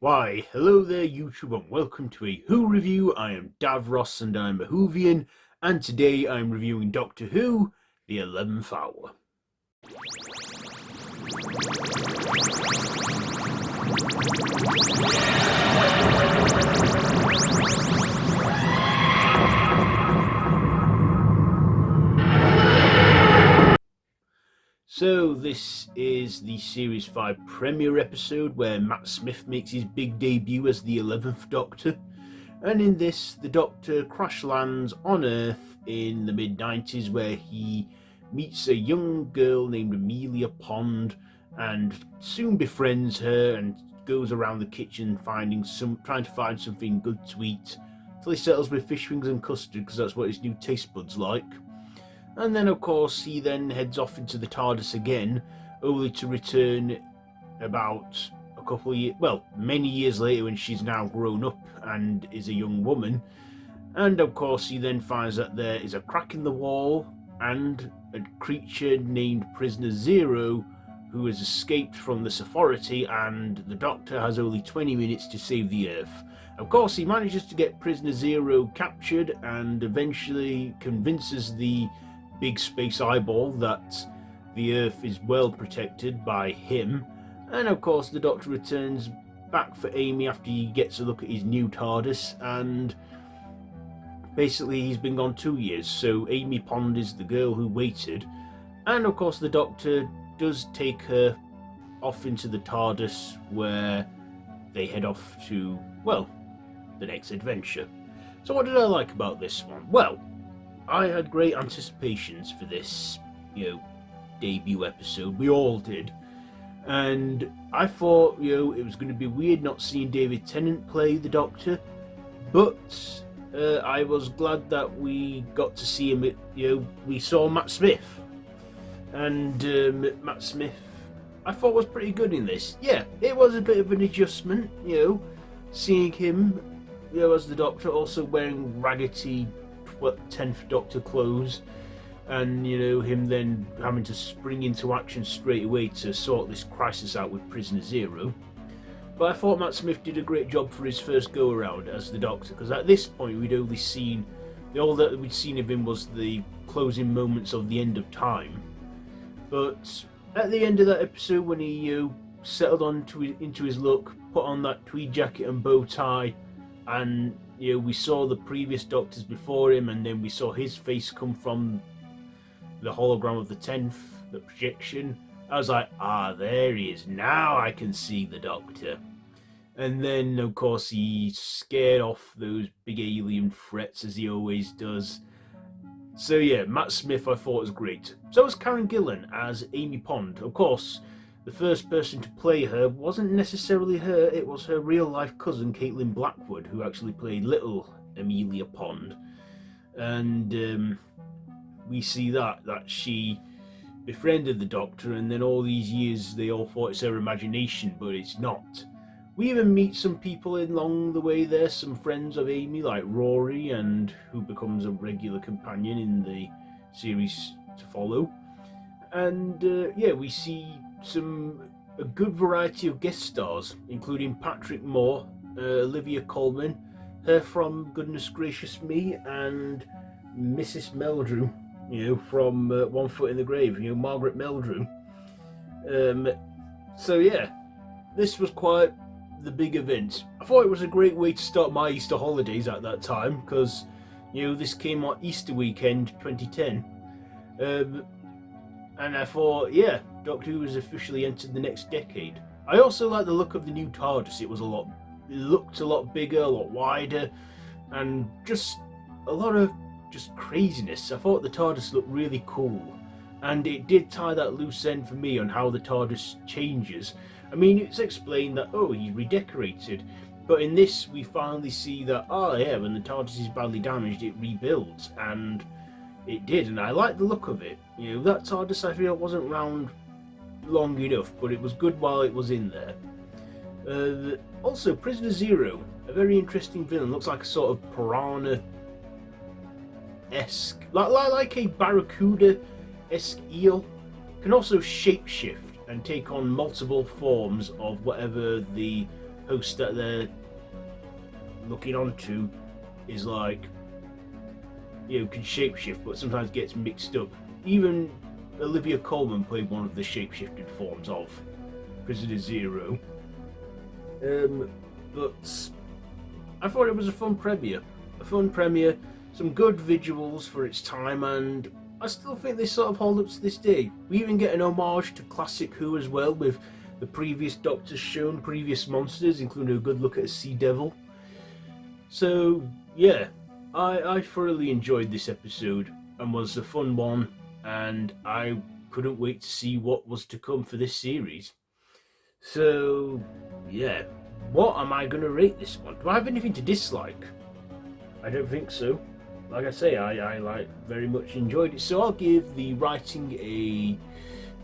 Why, hello there YouTube and welcome to a Who review. I am Davros and I'm a Whovian, and today I'm reviewing Doctor Who, the 11th Hour. So this is the Series 5 premiere episode where Matt Smith makes his big debut as the 11th Doctor. And in this, the Doctor crash lands on Earth in the mid-90s where he meets a young girl named Ameillia Pond and soon befriends her and goes around the kitchen trying to find something good to eat until he settles with fish wings and custard because that's what his new taste buds like. And then, of course, he then heads off into the TARDIS again, only to return about a couple of years, many years later when she's now grown up and is a young woman. And, of course, he then finds that there is a crack in the wall and a creature named Prisoner Zero who has escaped from this authority, and the Doctor has only 20 minutes to save the Earth. Of course, he manages to get Prisoner Zero captured and eventually convinces the big space eyeball that the Earth is well protected by him, and of course the Doctor returns back for Amy after he gets a look at his new TARDIS, and basically he's been gone 2 years, so Ameillia Pond is the girl who waited, and of course the Doctor does take her off into the TARDIS where they head off to, the next adventure. So what did I like about this one? Well, I had great anticipations for this, debut episode. We all did. And I thought, it was going to be weird not seeing David Tennant play the Doctor. But I was glad that we got to see him, we saw Matt Smith. And Matt Smith, I thought was pretty good in this. Yeah, it was a bit of an adjustment, seeing him, as the Doctor, also wearing raggedy 10th Doctor clothes, and him then having to spring into action straight away to sort this crisis out with Prisoner Zero. But I thought Matt Smith did a great job for his first go around as the Doctor, because at this point we'd only seen all that we'd seen of him was the closing moments of the end of time. But at the end of that episode, when he settled into his look, put on that tweed jacket and bow tie, and we saw the previous Doctors before him, and then we saw his face come from the hologram of the 10th, the projection. I was like, there he is. Now I can see the Doctor. And then, of course, he scared off those big alien threats, as he always does. So yeah, Matt Smith I thought was great. So was Karen Gillan as Ameillia Pond. Of course, the first person to play her wasn't necessarily her, it was her real-life cousin, Caitlin Blackwood, who actually played little Ameillia Pond. And we see that she befriended the Doctor, and then all these years they all thought it's her imagination, but it's not. We even meet some people along the way there, some friends of Amy, like Rory, and who becomes a regular companion in the series to follow. And we see a good variety of guest stars, including Patrick Moore, Olivia Colman, her from Goodness Gracious Me, and Mrs. Meldrew, from One Foot in the Grave, Margaret Meldrew. So yeah, this was quite the big event. I thought it was a great way to start my Easter holidays at that time, because this came on Easter weekend 2010. And I thought, yeah, Doctor Who has officially entered the next decade. I also like the look of the new TARDIS. It looked a lot bigger, a lot wider, and just a lot of craziness. I thought the TARDIS looked really cool, and it did tie that loose end for me on how the TARDIS changes. I mean, it's explained that, he's redecorated, but in this we finally see that, when the TARDIS is badly damaged, it rebuilds, and it did, and I like the look of it. That TARDIS I feel wasn't round long enough, but it was good while it was in there. Also, Prisoner Zero, a very interesting villain, looks like a sort of piranha-esque, like a barracuda-esque eel, can also shapeshift and take on multiple forms of whatever the host that they're looking onto is like, can shapeshift, but sometimes gets mixed up. Even Olivia Colman played one of the shapeshifted forms of Prisoner Zero. But I thought it was a fun premiere. Some good visuals for its time, and I still think they sort of hold up to this day. We even get an homage to classic Who as well, with the previous Doctors shown, previous monsters, including a good look at a Sea Devil. So, yeah, I thoroughly enjoyed this episode, and was a fun one, and I couldn't wait to see what was to come for this series. So, yeah, what am I going to rate this one? Do I have anything to dislike? I don't think so. Like I say, I very much enjoyed it. So I'll give the writing a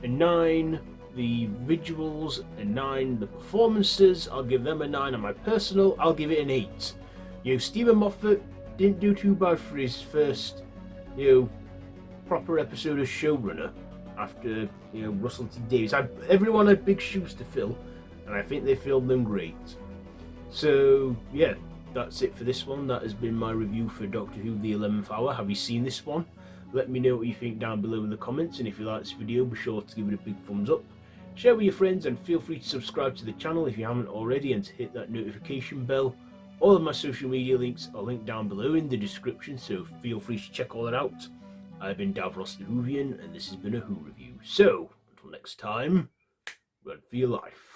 9, the visuals a 9, the performances, I'll give them a 9, and my personal, I'll give it an 8. Stephen Moffat didn't do too bad for his first, proper episode of showrunner after, Russell T Davies. Everyone had big shoes to fill, and I think they filled them great. So, yeah, that's it for this one. That has been my review for Doctor Who The 11th Hour. Have you seen this one? Let me know what you think down below in the comments, and if you like this video, be sure to give it a big thumbs up. Share with your friends, and feel free to subscribe to the channel if you haven't already, and to hit that notification bell. All of my social media links are linked down below in the description, so feel free to check all that out. I've been Davros the Whovian, and this has been a Who review. So, until next time, run for your life.